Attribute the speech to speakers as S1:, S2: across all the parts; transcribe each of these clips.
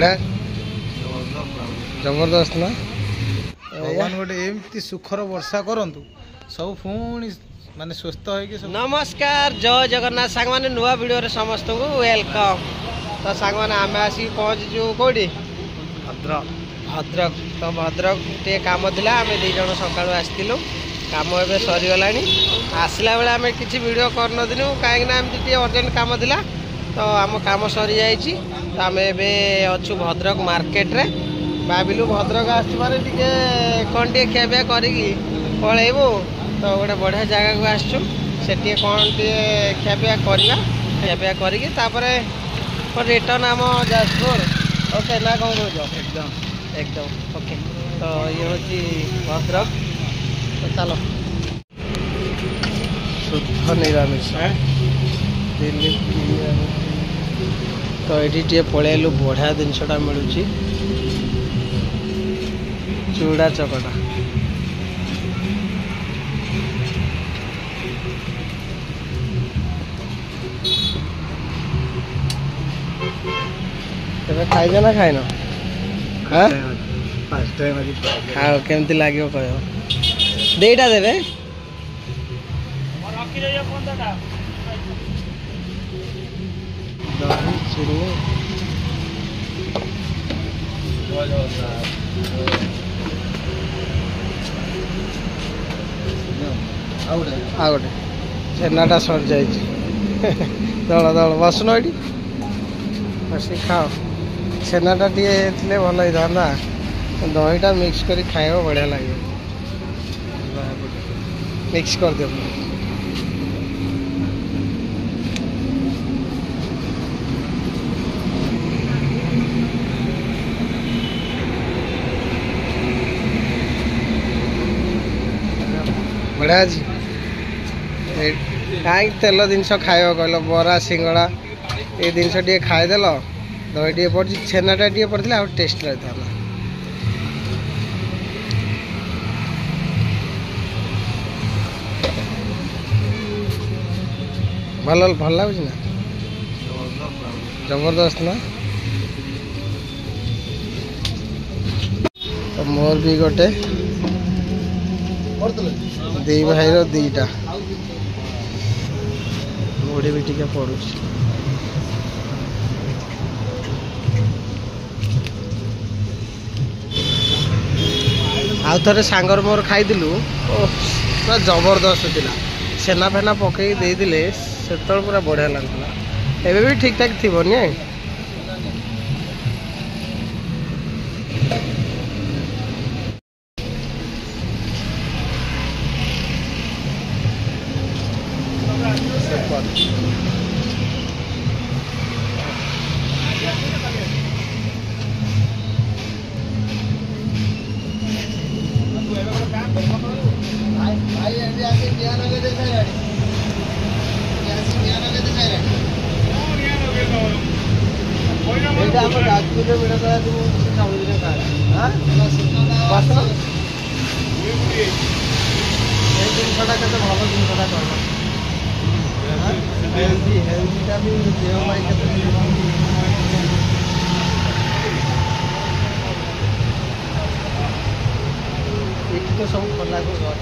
S1: बढ़िया जबरदस्त ना
S2: भगवान गोटे एमती सुखर वर्षा करंतु सब पुणी माने स्वस्थ होइके सब।
S1: नमस्कार जय जगन्नाथ सांग माने नुआ वीडियो रे समस्त को वेलकम। तो सांग माने आमे आसी पहुंचू कोडी भद्रक भद्रक। तो भद्रक टे काम थिला आमे दे जण सकाळू आस्तिलु काम एबे सरी गलानी आसला बेला आमे किछि वीडियो कर न दिनु काहे ना एमती टे अर्जेंट काम थिला तो आम काम सरी जाइछि। तो आमे एबे अछु भद्रक मार्केट रे भाविलु भद्रक आसि माने टिके कोन टे खेबे करिकी पळेबो तो गोटे बढ़िया जगह को आसचु से कौन टे खेबे करवा खेबे करिकी तापरे रिटर्न आम जाजपुर ओके ना कौन कह
S2: एकदम
S1: एकदम ओके। तो ये हूँ भद्रक तो चलो शुद्ध निरामिष दिल्ली तो ये टे पलैलु बढ़िया जिनसा मिलूँ चूड़ा चकटा खाइज ना खाइन खाओ केमती लगे कह देटा देवे दही चिनी आ गोटे छेनाटा सर जा दल दल बसन ये बस खाओ छेनाटा टे भल होता दहीटा मिक्स कर खाइब बढ़िया लगे मिक्स कर दे बढ़िया अच्छी कहीं तेल जिनस खाइब कहल बरा सिंगड़ा ये जिनस टे खाईदेल दही टे पड़ी छेनाटा टे पड़ता आ टेस्ट लगता भल भल लगुच ना जबरदस्त ना। तो मोर भी गोटे दी भाई दीटा मुड़ी भी टिके पड़ू आउ थे सांगर मोर खाइलु पूरा जबरदस्त थिला छेना फेना पकई देदे से पूरा बढ़िया लगुला एबे भी ठीक ठाक थी नहीं तो सब खोला दुकान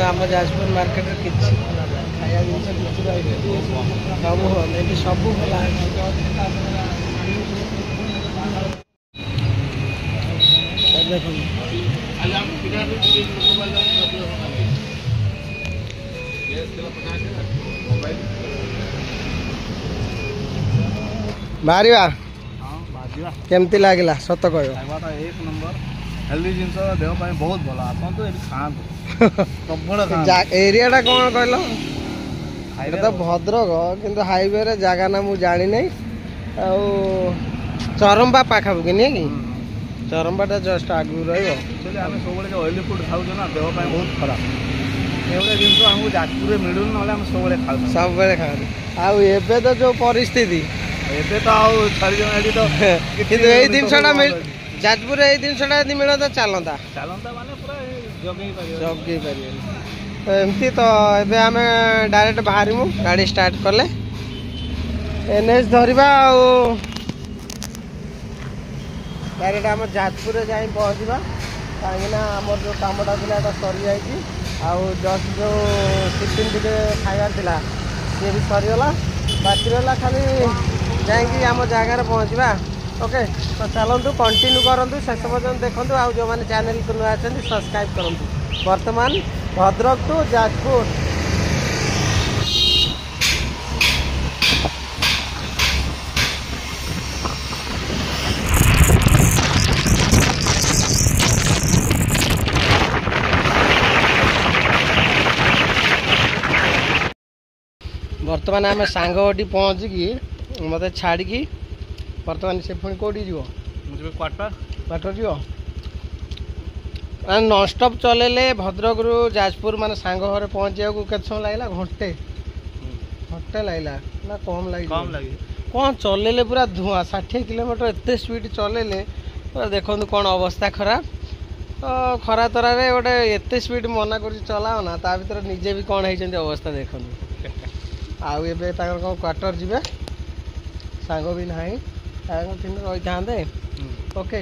S1: आम जाजपुर मार्केट किसी खाया जिन सब सब खोला बाहर केमती लगे सत कह
S2: एक नंबर हेल्दी जिन देह बहुत भल आप खाते
S1: एरिया कौन कहल तो भद्रक किंतु हाईवे रे जगह ना मुझे जानी नहीं चरंबा पाखापाखि नहीं कि चरंबाटा जस्ट आगू रही
S2: सब ऑयली फुड खाऊ ना देह बहुत खराब ये जिन आमको जाजपुर मिलून ना सब खाऊ
S1: खाऊ आबे तो जो परिस्थिति
S2: एबे तो आउ छाड़ी तो
S1: किंतु ए जिनसटा जाजपुर ये जिनसटा यदि मिलता चलता
S2: माने पूरा जगई
S1: पारे तो एमती तो एबे आमे डायरेक्ट बाहरमु गाड़ी स्टार्ट कले एनएच धरिबा डायरेक्ट आम जाजपुर जाई पहुँचवा कहीं आमर जो कमटा था सरी जाइए आउ जस्ट जो टिफिन टे खाइबार थिला सी भी सरीगला बाकी रहा खाली जाकि आम जगार पहुँचवा ओके। तो चलतु कंटिन्यू करूँ शेष पर्यटन देखूँ आउ जो मैंने चैनल को नुआ सब्सक्राइब करूँ। वर्तमान भद्रक टू जाजपुर बर्तमान आम सांगटी पहुँचिकी मत छाड़ी बर्तमान से पुणी कौटी क्वार्टर जी ननस्टप चलेले भद्रक रु जाजपुर मान सांग घर पहुँचा के समय लगला घंटे लगला ना कम लगे कौन चलेले पूरा धुआं 60 किलोमीटर एत स्पीड चलेले पूरा देखो कौन अवस्था खराब। तो खरा तरारे गोटे एत स्पीड मना कर चलाओ ना ता भर निजे भी कौन होती अवस्था देखो आउ ए कौन क्वार्टर जी सांग भी ना रही था ओके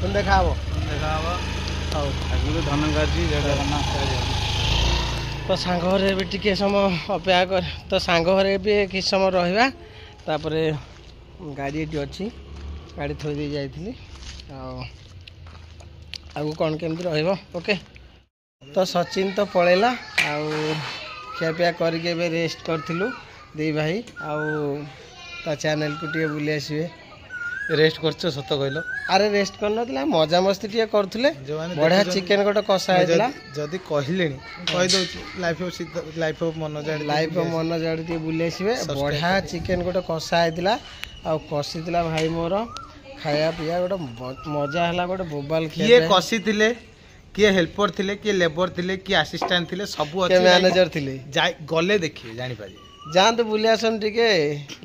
S1: तुम देखा तो सांग घरे भी टिके समय अपेक्षा कर तो सांग घरे भी किस समय रहा तापर गाड़ी ये अच्छी गाड़ी थोड़ी जाइली आगु कौन केमती रके। तो सचिन तो पलैला आउ खियापिया करके रेस्ट करूँ दी भाई आउ चैनल को टे बुले आसवे
S2: रेस्ट कर सत कहल
S1: अरे रेस्ट कर मजा मस्ती टे करुले बढ़िया चिकेन गोटे कषा
S2: जदि कहले लाइफ
S1: मन जाड़े बुले आसवे बढ़िया चिकेन गोटे कषा होता आ कषी भाई मोर खाया पीया गोटे मजा है गोटे बोबाल
S2: किए कषी किए हेल्पर थिले किए लेबर थिले किए असिस्टेंट थिले सब
S1: मैनेजर थिले
S2: गले देखिए जानी पारे
S1: जातु बुले आसन टिके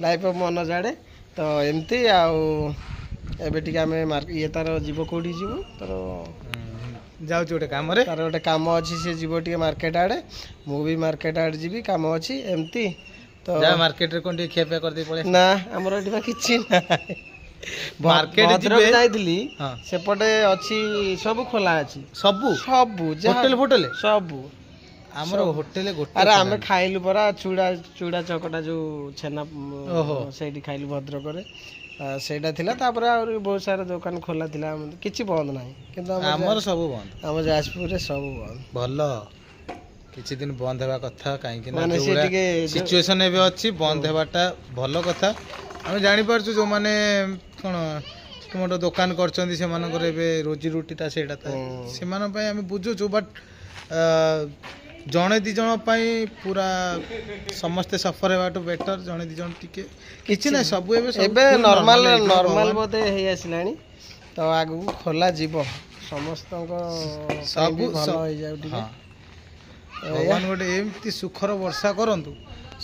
S1: लाइफ ऑफ मन जाड़े तो एमती आबे आम ये तार जीव कौटी जीव तार
S2: जाऊँ गोटे कम
S1: तार गोटे कम अच्छी सी जीव टे मार्केट आड़े मु भी मार्केट आड़े जी कम अच्छी एमती तो
S2: मार्केट रे कोन खियापिया कर दे पड़े
S1: ना हमर एठी किछि ना
S2: मार्केट
S1: जीबे जाइतली सेपटे अछि सब खोला अछि सब होटल सब
S2: आमर होटल गोटे
S1: अरे आम खाइलु परा चूड़ा चूड़ा चकटा जो छेना सेठी खाइलु भद्रक रे सेटा थिला तापर और बहुत सारा दुकान खोला थिला किछि बंद नाही किंतु
S2: हमर सब बंद
S1: हम जाजपुर रे सब बंद
S2: भलो किछि दिन बंद हेबा कथा काहे कि ना सिचुएशन एबे अछि बंद हेबाटा भलो कथा हम जानि पारछु जो माने कोन टमाटो दुकान करछन्ती से मानकर एबे रोजी रोटीटा सेटा से मान पय हम बुझु छु बट जड़े दी जन पूरा समस्ते सफर हेबाटू बेटर जड़े दी जन टिके किछि ना सब एबे
S1: नॉर्मल बोधे हे आसिलानी तो आगु खोला जीव समस्त सब भलो हो जाउ टिके
S2: भगवान गोटे एमती सुखर वर्षा करंतु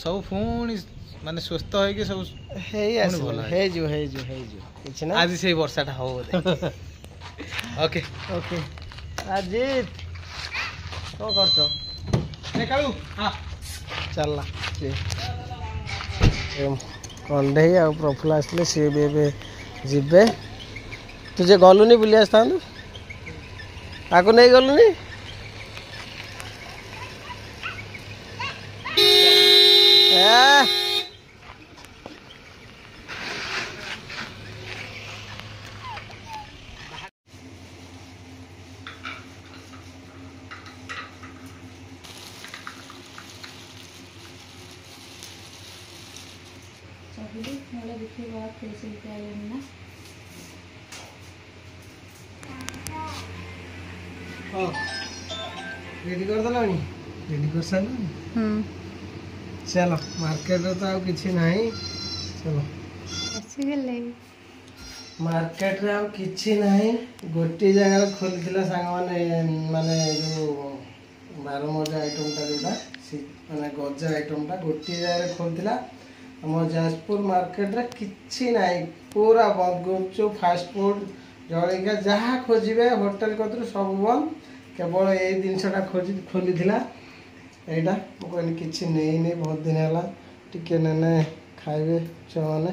S2: सब पुणी माने स्वस्थ हो कि सब
S1: हे जो किछ ना
S2: आज से वर्षाटा हो ओके
S1: ओके अजीत कौन करछो
S2: निकालू हां
S1: चलला जी कंडे आ प्रफुल आसले सी भी जीबे तुझे गलुनी बुली आस्ता ताको नहीं गलुनी रेडी कर दलानी रेडी कर सारी चलो मार्केट तो आउ किछि नहीं चलो मार्केट रे आउ किछि नहीं गोटी जगह खोली थिला सांग माने जो 12 मजा आइटम टा जोटा माने गजा आइटम टा गोटी जगह खोलथिला हम जाजपुर मार्केट रे किछि नहीं पूरा बंद गुपचुप फास्ट फूड जलिका जहाँ खोजे होटेल कतु सब बंद केवल ये जिनसा खोली थिला एटा मुझे किसी नहीं बहुत दिन है टिके ने खाइबे छुआ मैंने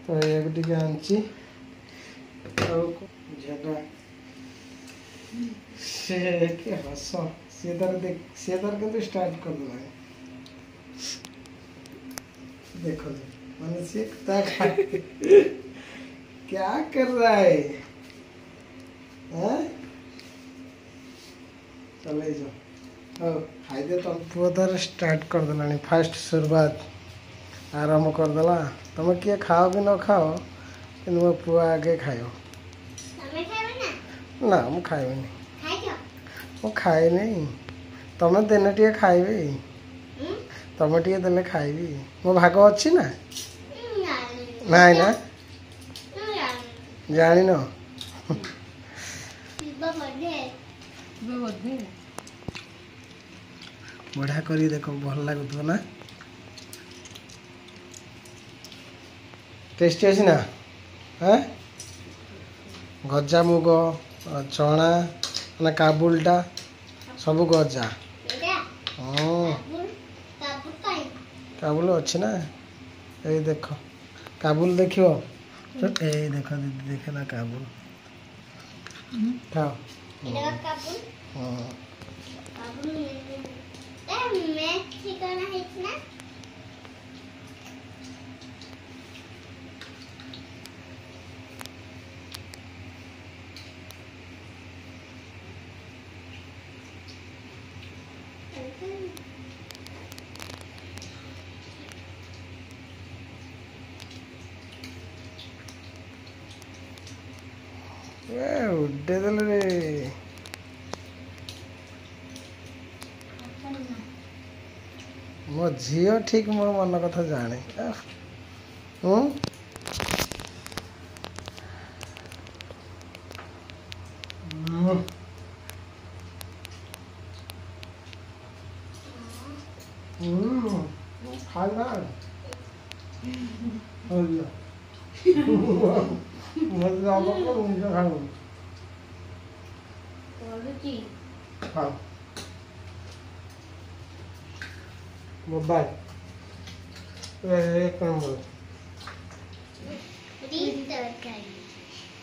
S1: तो ये टे आनी से के हस सी तार देख सी तार किंतु स्टार्ट कर देला देखो मैंने से क्या कर रहा है चले जाओ खाई दे तो पुआ तार स्टार्ट कर देला फास्ट शुरुआत आरंभ कर देला तुम किए खाओ कि न खाओ कि मो पुआ आगे खाओ ना मु खाइबनी मु खाए नहीं तुम देने टे खाइबी तुम टे देले खाइबी मो भाग अच्छी ना नाई ना जानी न बढ़िया करी देखो भल लगुत ना टेस्टी अच्छी ना हाँ गजा मुग चना ना काबुलटा सब गजा काबुल अच्छी ना ये देख काबुल देखो ए देखो दीदी देखे ना काबुल खाओ उड्डे देले रे मो झील ठीक मोर मन कथा जाने खाना मोबाइल एक नंबर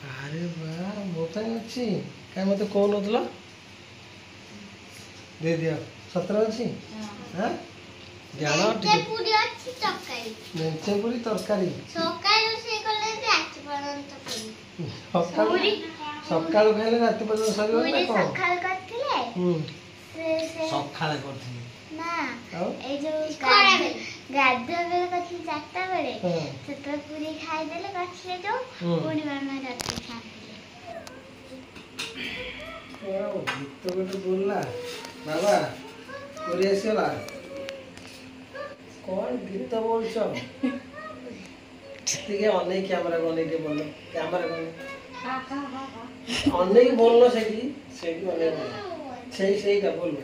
S1: अरे वाह मोबाइल अच्छी क्या मत कौन होतला दे दिया 17 अच्छी हां जानो पूरी अच्छी तरकारी मेंचे पूरी तरकारी सकाळू से कले रात पर्यंत पूरी सकाळू खाइले रात पर्यंत सरियो ना कोन सकाळ करथिले से सकाळ करथिले ना ए जो गाधो बेले कथि जाता बेले सेत पूरी खाइ देले कथले जो पूरी मामा रात खाथिले ओ गीत गोटे बोलला बाबा पूरी आसीला कौन गीत बोल ठीक अनेक कैमरा को अनेक बोल कैमरा को अनेक बोल से अनेक का बोल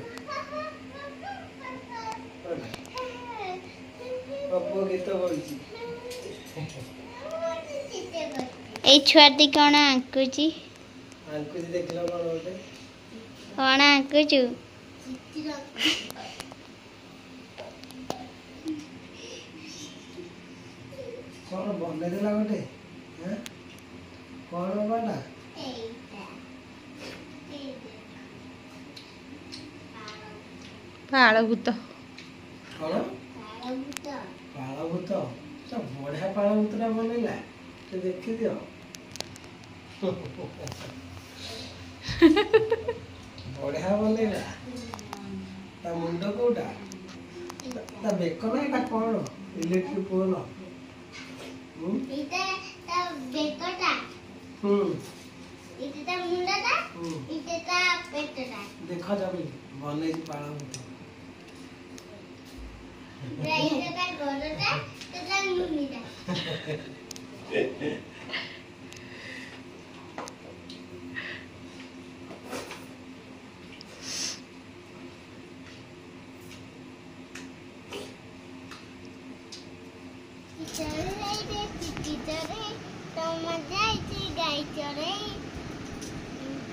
S1: पप्पू गीत बोलची
S3: ए छुआटी कोन आंकुची
S1: देखलो कोन होते
S3: कोन आंकुचू
S1: कौन बने देला गोटे हैं कौन बाटा
S3: पाळभूत
S1: कौन पाळभूत सब बढ़िया पाळभूतरा बनेला तो देखि दियो बढ़िया बनेला ता मुंडो कोटा ता बेको ना एटा कौन इलेक्ट्रिक पोल
S3: इते ता बेकोटा इते ता मुंडाटा इते ता पेटटा
S1: देखा जाबी बने जी पाळभूत
S3: इते ता गोरटा ता मुंडीटा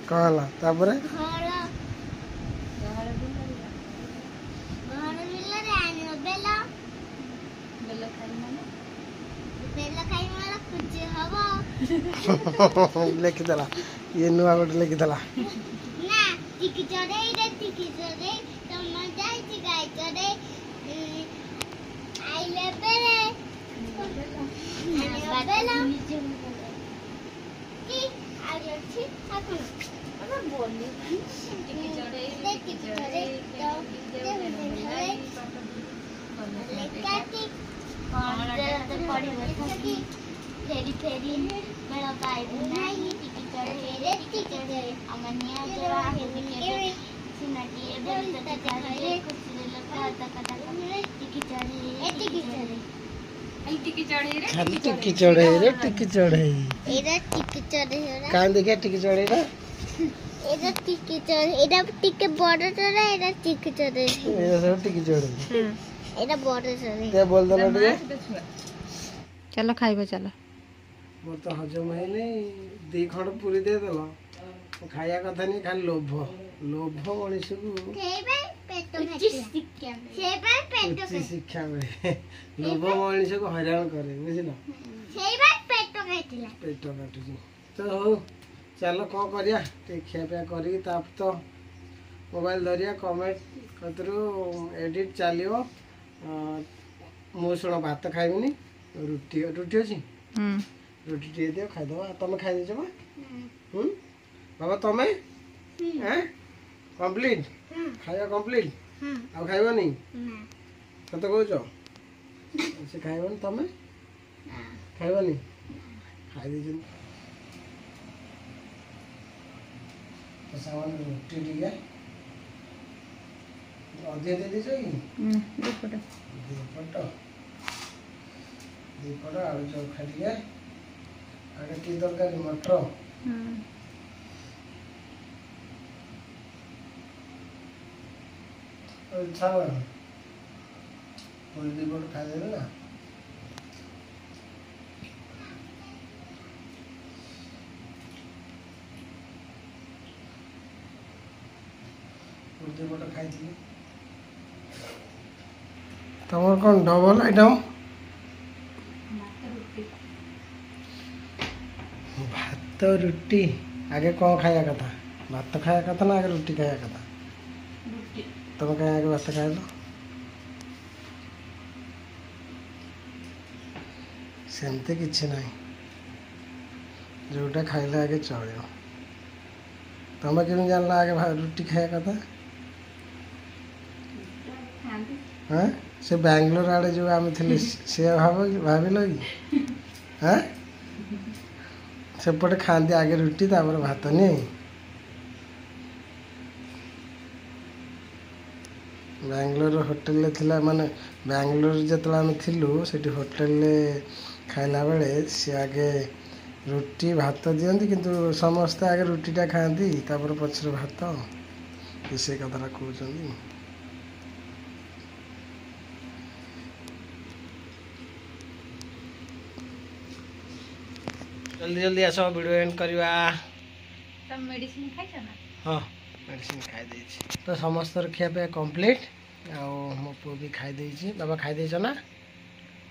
S1: कहला तापरे
S3: घर बिलरे आनियो बेला खाई माने कुछ हबो
S1: लिखिदेला ये नुआ गोटे लिखिदेला
S3: ना टिकी चढ़े रे तुम जाई छी गाय चढ़े आई ले बेरे बेला की आगे छी अपन अब बोली टिकी चढ़े तो लेकाती तो पड़ी बसकी फेरी फेरी मेरा गाय नहीं टिकी चढ़े अमनिया जवा है विकेट सिनाटी ए बोलता चढ़े कुछ लगा तक टिकी चढ़े टिकी चढ़े
S1: खाली टिकी चढ़े रे टिकी चढ़े
S3: एरा टिकी चढ़े रे
S1: कान देखिए टिकी चढ़े रे
S3: एरा टिकी चढ़े एरा टिके बॉर्डर चढ़े एरा टिकी चढ़े
S1: ये सब टिकी चढ़े
S3: एरा बॉर्डर चढ़े
S1: ते बोल देला टिके
S4: चलो खाइबे चलो
S1: मोर तो हजम है नहीं दी खंड पूरी दे देला खाया कथा नहीं खाली लोभ मनीष को
S3: खेबे पेट में खेबे पेट
S1: उच्च शिक्षा मिले लोभ मनीष को हैरान करे बुझिल
S3: खेबे पेट काटिला
S1: पेट काटुची तो हो चलो कौन करिया खिया पिया करी ताप तो मोबाइल धरिया कमेंट कतरू एडिट चलियो मु शुण भात खाइबिनी रुटी अच्छी रुटी टे दियो खाइदेव तुम खाई देछ बाबा तुम कंप्लीट खाଇବା कंप्लीट आ खाइबो नहीं कत कहूच से खाइबो तुम खाइबो नहीं खाई दे तो सामान रुटी टिके अधिक दे दीछ कि दीपट आलू चोखा टिके आगे की दरकार मटर छावा पूरी दीपट खाई देले ना पूरी दीपट खाई थी तमर कौन डबल आइटम भात रुटी आगे कौन खाया कथा भात खाया कथा ना आगे रुटी खाया कथा तुम कहीं आगे भात खाए लो सेमती किसी ना जोटा खाइले आगे चलो तुम केमी जान आगे रुटी खाया कथा हाँ से बैंगलोर आड़े जो आम थे सी भाविल कि हाँ सेपटे खाती आगे रुटी तापर भात नहीं बैंगलोर होटेल थिला माने बैंगलोर जतला आम थिलु सेठी होटेल खाइला बेले सी आगे रुटी भात दियंती किंतु समस्ते आगे रुटीटा खाती तापर पछरे भात से कथा कहते जल्दी जल्दी आस वीडियो एंड करवा
S4: तुम मेडिसिन खाइछ ना
S1: हाँ मेडिसिन खाई देछि तो समस्त खिया पिया कंप्लीट आ मो पु भी खाई देछि बाबा खाई देछ ना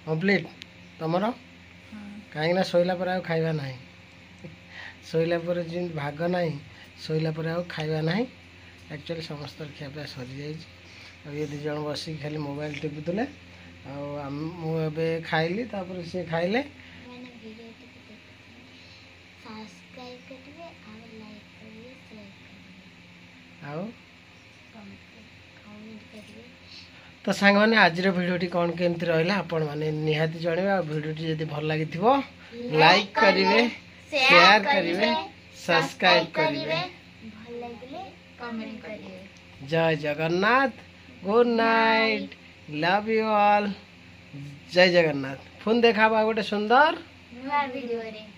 S1: कंप्लीट तमर कहीं ना शोला पर आ खाइबा नहीं शोला पर जिन भाग नहीं शोला पर आ खाइबा नहीं एक्चुअली समस्त खिया पिया सरी जाइछि आ ये दि जण बसी खाली मोबाइल टिपुतले आ मु एबे खाइली तापर से खाइले
S3: सब्सक्राइब करिवे और लाइक करिवे शेयर करिवे
S1: आओ
S3: कमेंट करिवे
S1: तो सांग मैंने आज भिडियोटी कौन केमती रहा आपण मैंने निहाती जनइबे आ भिडियोटी जदि भल लागिथिबो लाइक करिवे शेयर करिवे सब्सक्राइब करिवे
S3: भल लागले कमेंट करिवे
S1: जय Jagannath good night love you all जय जगन्नाथ फोन देखा गोटे सुंदर
S3: नुआ वीडियो रे